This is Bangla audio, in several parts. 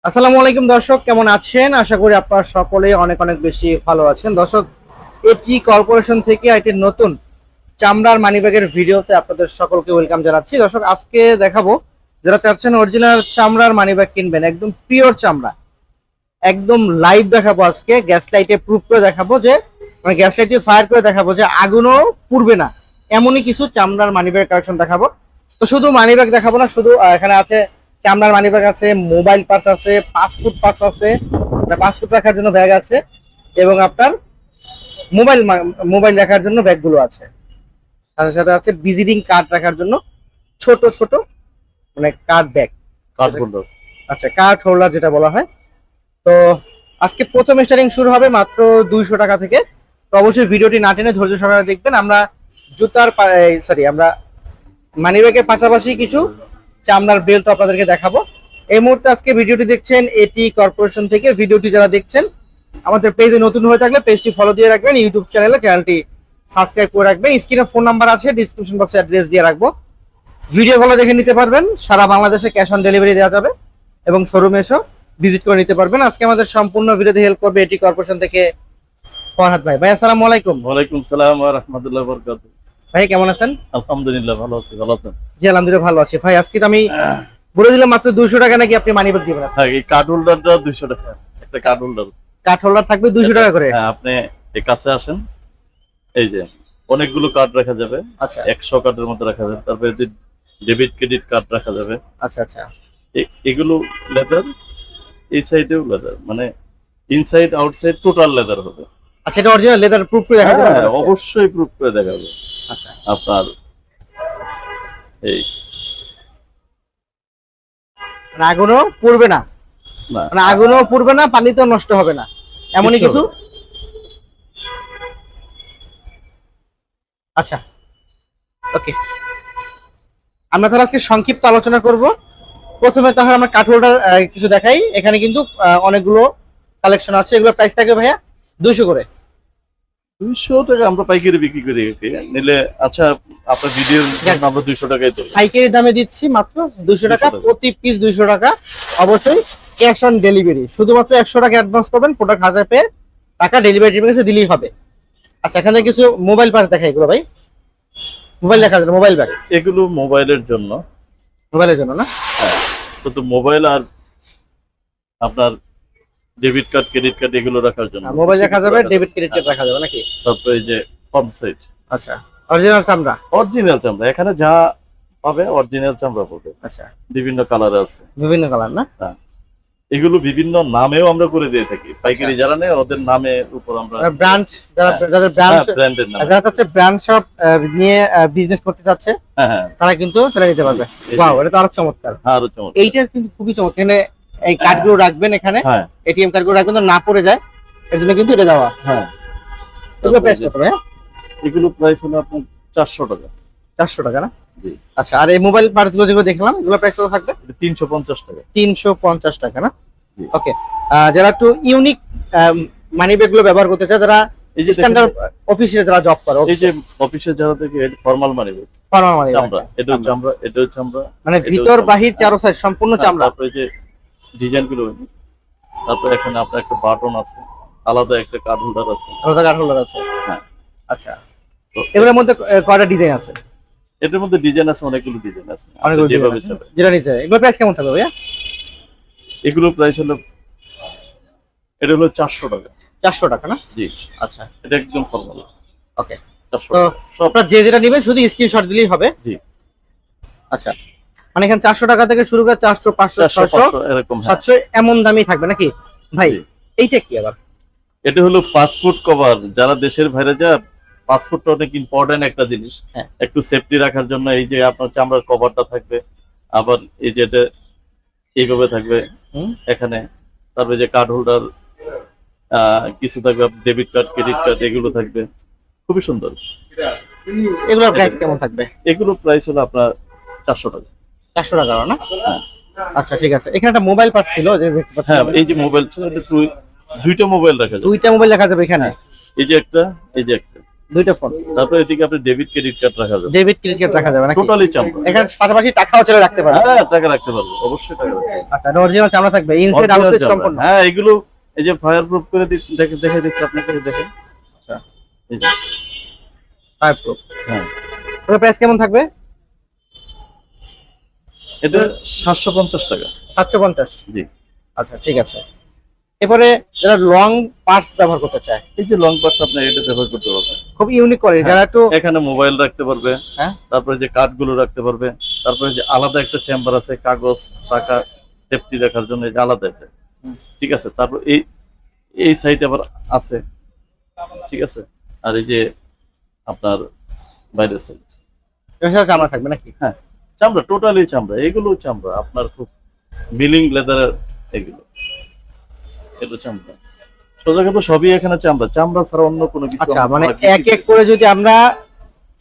আসসালামু আলাইকুম দর্শক, কেমন আছেন? আশা করি আপনারা সকলেই অনেক অনেক বেশি ভালো আছেন। দর্শক, এটি কর্পোরেশন থেকে একটি নতুন চামড়ার মানিব্যাগের ভিডিওতে আপনাদের সকলকে ওয়েলকাম জানাচ্ছি। দর্শক, আজকে দেখাবো যারা চাচ্ছেন অরিজিনাল চামড়ার মানিব্যাগ কিনবেন, একদম পিওর চামড়া, একদম লাইভ দেখাবো। আজকে গ্যাস লাইটে প্রুফ করে দেখাবো যে মানে গ্যাস লাইট দিয়ে ফায়ার করে দেখাবো যে আগুনও পুড়বে না, এমনই কিছু চামড়ার মানিব্যাগ কালেকশন দেখাবো। তো শুধু মানিব্যাগ দেখাবো না, শুধু এখানে আছে চামড়ার মানিব্যাগ আছে, মোবাইল পার্স আছে, পাসপোর্ট পার্স আছে, পাসপোর্ট রাখার জন্য ব্যাগ আছে, এবং আপনার মোবাইল মোবাইল রাখার জন্য ব্যাগগুলো আছে। সাথে সাথে আছে ভিজিটিং কার্ড রাখার জন্য ছোট ছোট মানে কার্ড ব্যাগ, কার্ড হোল্ডার। আচ্ছা, কার্ড হোল্ডার যেটা বলা হয়। তো আজকে প্রথম স্টার্টিং শুরু হবে মাত্র 200 টাকা থেকে। তো অবশ্যই ভিডিওটি না টেনে ধৈর্য সহকারে দেখবেন। আমরা জুতার আমরা মানিব্যাগের পাশাপাশি কিছু চামড়ার বেল্ট আপনাদেরকে দেখাবো। এই মুহূর্তে আজকে ভিডিওটি দেখছেন এটি কর্পোরেশন থেকে। ভিডিওটি যারা দেখছেন আমাদের পেজে নতুন হয়ে থাকলে পেজটি ফলো দিয়ে রাখবেন, ইউটিউব চ্যানেলটি সাবস্ক্রাইব করে রাখবেন। স্ক্রিনে ফোন নাম্বার আছে, ডিসক্রিপশন বক্সে অ্যাড্রেস দিয়ে রাখবো। ভিডিও কলে দেখে নিতে পারবেন, সারা বাংলাদেশে ক্যাশ অন ডেলিভারি দেওয়া যাবে, এবং শোরুমে এসে ভিজিট করে নিতে পারবেন। আজকে আমাদের সম্পূর্ণ ভিডিওতে হেল্প করবে এটি কর্পোরেশন থেকে ফরহাদ ভাই। ভাই আসসালামু আলাইকুম। ওয়ালাইকুম সালাম ওয়া রাহমাতুল্লাহি ওয়া বারাকাতুহু। ভাই কেমন আছেন? আলহামদুলিল্লাহ ভালো আছি, ভালো আছেন? জি আলহামদুলিল্লাহ ভালো আছি। ভাই আজকে তো আমি বলে দিলাম মাত্র 200 টাকা নাকি আপনি মানিব্যাগ দিবেন? হ্যাঁ, এই কার্ড হোল্ডারটা 200 টাকা, একটা কার্ড হোল্ডার। কার্ড হোল্ডার থাকবে 200 টাকা করে। হ্যাঁ, আপনি এই কাছে আসেন, এই যে অনেকগুলো কার্ড রাখা যাবে। আচ্ছা 100 কার্ডের মধ্যে রাখা যাবে। তারপরে ডেবিট ক্রেডিট কার্ড রাখা যাবে। আচ্ছা আচ্ছা, এগুলো লেদার, এই সাইডেও লেদার, মানে ইনসাইড আউটসাইড টোটাল লেদার হবে। আচ্ছা, এটা অরিজিনাল লেদার প্রুফ করে দেখাতে পারবেন? হ্যাঁ, অবশ্যই প্রুফ করে দেখাবো। আচ্ছা, আপনার এই মানে আগুনও পুড়বে না, না, মানে আগুনও পুড়বে না, পানিতেও নষ্ট হবে না, এমনই কিছু। আচ্ছা ওকে, আমরা তাহলে আজকে সংক্ষিপ্ত আলোচনা করব। প্রথমে তাহলে আমরা কাঠ হোল্ডার কিছু দেখাই। এখানে কিন্তু অনেকগুলো কালেকশন আছে। এগুলো প্রাইস থাকবে ভাইয়া 200 করে। 200 টাকা আমরা পাইকারি বিক্রি করি নিলে। আচ্ছা, আপনার ভিডিও আমরা 200 টাকায় দেবো। পাইকারি দামে দিচ্ছি মাত্র 200 টাকা, প্রতি পিস 200 টাকা। অবশ্যই ক্যাশ অন ডেলিভারি, শুধুমাত্র 100 টাকা অ্যাডভান্স করবেন, প্রোডাক্ট হাতে পেয়ে টাকা ডেলিভারি টিমের কাছে দিলেই হবে। আচ্ছা, এখানে কিছু মোবাইল পার্স দেখাই। এগুলো ভাই মোবাইল দেখার জন্য, মোবাইল ব্যাগ। এগুলো মোবাইলের জন্য, মোবাইলের জন্য না? হ্যাঁ, শুধু মোবাইল আর আপনার ডেবিট কার্ড ক্রেডিট কার্ড এগুলো রাখার জন্য। মোবাইল রাখা যাবে, ডেবিট ক্রেডিট কার্ড রাখা যাবে নাকি? তারপরে এই যে ফ্রন্ট সাইড। আচ্ছা, অরিজিনাল চামড়া। অরিজিনাল চামড়া, এখানে যা পাবে অরিজিনাল চামড়া পাবে। আচ্ছা, বিভিন্ন কালার আছে, বিভিন্ন কালার না? হ্যাঁ, এগুলো বিভিন্ন নামেও আমরা করে দিয়ে থাকি। পাইকারি যারা নেয় ওদের নামের উপর আমরা ব্র্যান্ড, যাদের ব্র্যান্ড, ব্র্যান্ডের নাম, যারা চাচ্ছে ব্র্যান্ড শপ নিয়ে বিজনেস করতে চাচ্ছে, হ্যাঁ হ্যাঁ, তারা কিন্তু চলে নিতে পারবে। ওয়াও, এটা তো আরো চমৎকার। আরো চমৎকার। এইটা কিন্তু খুবই চমৎকার। এখানে এই কার্ডগুলো রাখবেন, এখানে হ্যাঁ, এটিএম কার্ডগুলো রাখবেন তো না পড়ে যায়, এর জন্য কিন্তু এটা দেওয়া। হ্যাঁ, এগুলো প্রাইস কত ভাই? এগুলো প্রাইস হলো আপনার 400 টাকা। 400 টাকা না? জি। আচ্ছা, আর এই মোবাইল পার্টসগুলো যেগুলো দেখলাম, এগুলো প্রাইস কত থাকবে? 350 টাকা। 350 টাকা না? জি। ওকে, যারা একটু ইউনিক মানি ব্যাগ গুলো ব্যবহার করতে চায়, যারা এই যে স্ট্যান্ডার্ড অফিসে যারা জব করে, এই যে অফিসে যারা থেকে ফর্মাল মানি ব্যাগ, ফর্মাল মানি চামড়া, এটাও চামড়া, এটাও চামড়া, মানে ভিতর বাহির চারো সাইড সম্পূর্ণ চামড়া। তারপরে যে ডিজাইন গুলো, তারপরে এখানে আপনার একটা বাটন আছে, আলাদা একটা কার্ড হোল্ডার আছে, আলাদা কার্ড হোল্ডার আছে। হ্যাঁ। আচ্ছা, তো এগুলোর মধ্যে কয়টা ডিজাইন আছে? এটার মধ্যে ডিজাইন আছে, অনেকগুলো ডিজাইন আছে, অনেকগুলো যেভাবে ডিজাইন চাবে। আছে, যেটা নিচে। এগুলোর প্রাইস কেমন থাকবে ভাইয়া? এগুলো প্রাইস হলো, এটা হলো 400 টাকা। 400 টাকা না? জি। আচ্ছা এটা একদম ফর্মাল। ওকে, 400 তো টাকা সব। আপনারা যে যেটা নেবেন শুধু স্ক্রিনশট দিলেই হবে। জি। আচ্ছা, মানে এখানে 400 টাকা থেকে শুরু করে 400, 500, 600, এরকম, 700 এমন দামই থাকবে নাকি ভাই? জি। এইটা কি আবার? এটা হলো পাসপোর্ট কভার। যারা দেশের বাইরে যায়, পাসপোর্টটা অনেক ইম্পর্টেন্ট একটা জিনিস, হ্যাঁ। একটু সেফটি রাখার জন্য এই যে আপনার চামড়ার কভারটা থাকবে, আবার এই যে এটা এইভাবে থাকবে এখানে, তারপরে যে কার্ড হোল্ডার কিছু থাকবে, ডেবিট কার্ড ক্রেডিট কার্ড এগুলো থাকবে, খুবই সুন্দর। এগুলোর প্রাইস কেমন থাকবে? এগুলো প্রাইস হলো আপনার 400 টাকা। 400 টাকা না? হ্যাঁ আচ্ছা ঠিক আছে। এখানে একটা মোবাইল পার্ট ছিল, যে দেখতে পাচ্ছেন। হ্যাঁ, এই যে মোবাইল ছিল, দুইটা মোবাইল রাখা যাবে। দুইটা মোবাইল রাখা যাবে এখানে? এই যে একটা, এই যে একটা। দুইটা ফোন। তারপর এদিকে আপনি ডেবিট ক্রেডিট কার্ড রাখা যাবে, ডেবিট ক্রেডিট রাখা যাবে নাকি? টোটালি চামড়া। এখানে পাশাপাশি টাকাও চলে রাখতে পারবে। হ্যাঁ টাকা রাখতে পারবে, অবশ্যই টাকা রাখতে পারবে। আচ্ছা, অরিজিনাল চামড়া থাকবে, ইনসাইড Original আউটসাইড চামড়া। সম্পূর্ণ। হ্যাঁ এগুলো এই যে ফায়ার প্রুফ করে দেখে দিচ্ছি আপনাকে, দেখেন। আচ্ছা, এই যে, ফায়ার প্রুফ। হ্যাঁ এর প্রাইস কেমন থাকবে? এটা 750 টাকা। 750। জি। আচ্ছা ঠিক আছে। এরপরে যারা লং পার্টস ব্যবহার করতে চায়, এই যে লং পার্স আপনি এটা ব্যবহার করতে পারবেন, খুব ইউনিক কোয়ালিটি, যারা একটু এখানে মোবাইল রাখতে পারবে, হ্যাঁ তারপরে যে কার্ডগুলো রাখতে পারবে, তারপরে যে আলাদা একটা চেম্বার আছে কাগজ টাকা সেফটি রাখার জন্য, এই যে আলাদা একটা, ঠিক আছে। তারপর এই সাইড আবার আছে, ঠিক আছে। আর এই যে আপনার বাইরের সাইড চামড়া থাকবে নাকি? হ্যাঁ চামড়া, টোটালি চামড়া, এগুলো চামড়া আপনার খুব মিলিং লেদারের, এগুলো এগুলো চামড়া, সোজা কথা সবই এখানে চামড়া, চামড়া ছাড়া অন্য কোনো কিছু আচ্ছা, আমরা মানে কিছু এক এক করে যদি আমরা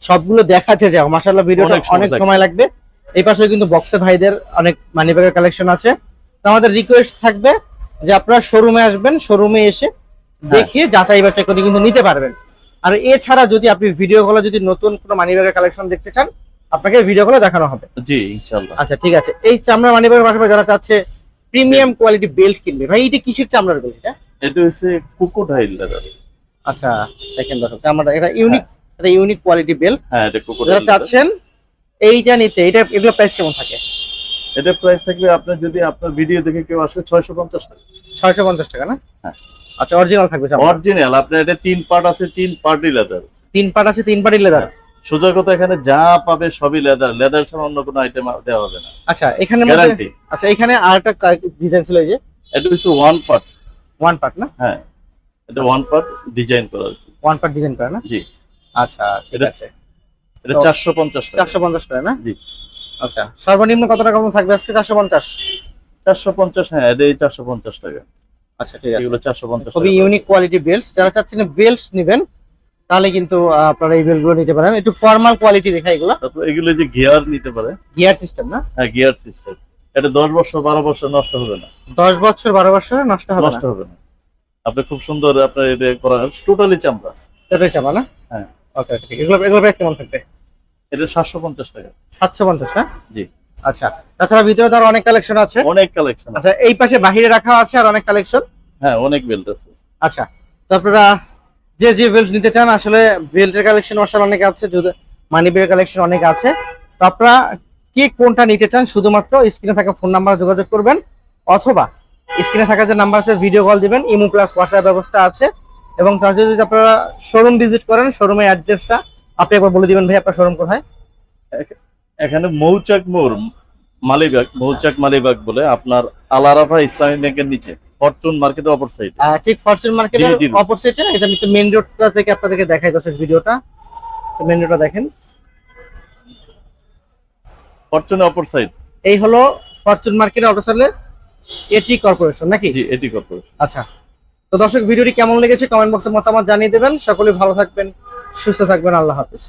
সবগুলো দেখাতে যাও, মাশাআল্লাহ ভিডিওটা অনেক সময় অনেক লাগবে। সময় লাগবে। এই পাশে কিন্তু বক্সে ভাইদের অনেক মানি ব্যাগের কালেকশন আছে। তো আমাদের রিকোয়েস্ট থাকবে যে আপনারা শোরুমে আসবেন, শোরুমে এসে দেখিয়ে যাচাই বাছাই করে কিন্তু নিতে পারবেন। আর এছাড়া যদি আপনি ভিডিও কলে যদি নতুন কোনো মানি ব্যাগের কালেকশন দেখতে চান, আপনাকে ভিডিও কলে দেখানো হবে। জি ইনশাআল্লাহ। আচ্ছা ঠিক আছে। এই চামড়া মানি ব্যাগের পাশাপাশি যারা চাচ্ছে প্রিমিয়াম কোয়ালিটি বেল্ট কিনবে, ভাই এটা কিসের চামড়ার বেল্ট এটা? এটা হচ্ছে ক্রোকোডাইল লেদার। আচ্ছা দেখেন দর্শক, চামড়াটা এটা ইউনিক, এটা ইউনিক কোয়ালিটি বেল্ট। হ্যাঁ এটা যারা ক্রোকোডাইল। চাচ্ছেন এইটা নিতে, এটা এগুলো প্রাইস কেমন থাকে? এটা প্রাইস থাকবে আপনার, যদি আপনার ভিডিও দেখে কেউ আসে 650 টাকা। 650 টাকা না? হ্যাঁ। আচ্ছা, অরিজিনাল থাকবে চামড়া? অরিজিনাল, আপনার এটা 3 পার্ট আছে, 3 পার্টই লেদার। 3 পার্ট আছে, 3 পার্টই লেদার। সোজা কথা এখানে যা পাবে সবই লেদার, লেদার ছাড়া অন্য কোনো আইটেম দেওয়া হবে না, আচ্ছা এখানে গ্যারান্টি। আচ্ছা এখানে আরেকটা ডিজাইন ছিল, এই যে এটা হচ্ছে 1 পার্ট। 1 পার্ট না? হ্যাঁ এটা 1 পার্ট ডিজাইন করা আছে। 1 পার্ট ডিজাইন করা না? জি। আচ্ছা ঠিক এটা- আছে। এটা তো 450 টাকা। 450 টাকা না? জি। আচ্ছা, সর্বনিম্ন কত টাকা মতো থাকবে আজকে? 450। 450, হ্যাঁ এটা 450 টাকা। আচ্ছা ঠিক আছে। এগুলো 450 খুবই টাকা। ইউনিক কোয়ালিটি বেল্টস, যারা চাচ্ছেন বেল্টস নেবেন তাহলে কিন্তু আপনারা এই বেল্টগুলো নিতে পারেন। একটু ফর্মাল কোয়ালিটি দেখা এগুলো, তারপর এগুলো যে গিয়ার নিতে পারে, গিয়ার সিস্টেম না? হ্যাঁ গিয়ার সিস্টেম। এটা 10 বছর 12 বছর নষ্ট হবে না, 10 বছর 12 বছর নষ্ট হবে নষ্ট না। হবে না। আপনি খুব সুন্দর আপনার এটা করা, টোটালি চামড়া। এটাই চামড়া না? হ্যাঁ। ওকে ওকে, এগুলো প্রাইস কেমন থাকবে? এটা 750 টাকা। 750 না? জি। আচ্ছা, তাছাড়া ভিতরে তো আরো অনেক কালেকশন আছে। অনেক কালেকশন আছে। আচ্ছা, এই পাশে বাহিরে রাখা আছে আর অনেক কালেকশন। হ্যাঁ অনেক বেল্ট আছে। আচ্ছা, তো আপনারা যে যে বেল্ট নিতে চান, আসলে বেল্টের কালেকশন মাশাআল্লাহ অনেক আছে, যদি মানি ব্যাগের কালেকশন অনেক আছে। তো আপনারা কে কোনটা নিতে চান শুধুমাত্র স্ক্রিনে থাকা ফোন নাম্বারে যোগাযোগ করবেন, অথবা স্ক্রিনে থাকা যে নাম্বার আছে ভিডিও কল দিবেন, ইমো প্লাস হোয়াটসঅ্যাপ ব্যবস্থা আছে। এবং তার যদি আপনারা শোরুম ভিজিট করেন, শোরুমের অ্যাড্রেসটা আপনি একবার বলে দিবেন ভাই, আপনার শোরুম কোথায়? এখানে মৌচাক মোড়, মালিবাগ, মৌচাক মালিবাগ বলে, আপনার আলারাফা ইসলামী ব্যাংকের নিচে, ফরচুন মার্কেটের অপর সাইডে। ঠিক ফরচুন মার্কেটের জি, জি। অপোজিটে। এটা আমি তো মেইন রোডটা থেকে আপনাদেরকে দেখাই দর্শক ভিডিওটা। তো মেইন রোডটা দেখেন, ফরচুনের অপর সাইড। এই হলো ফরচুন মার্কেটের অপোজিটে এটি কর্পোরেশন নাকি? জি এটি কর্পোরেশন। আচ্ছা, তো দর্শক ভিডিওটি কেমন লেগেছে কমেন্ট বক্সে মতামত জানিয়ে দেবেন। সকলে ভালো থাকবেন, সুস্থ থাকবেন, আল্লাহ হাফেজ।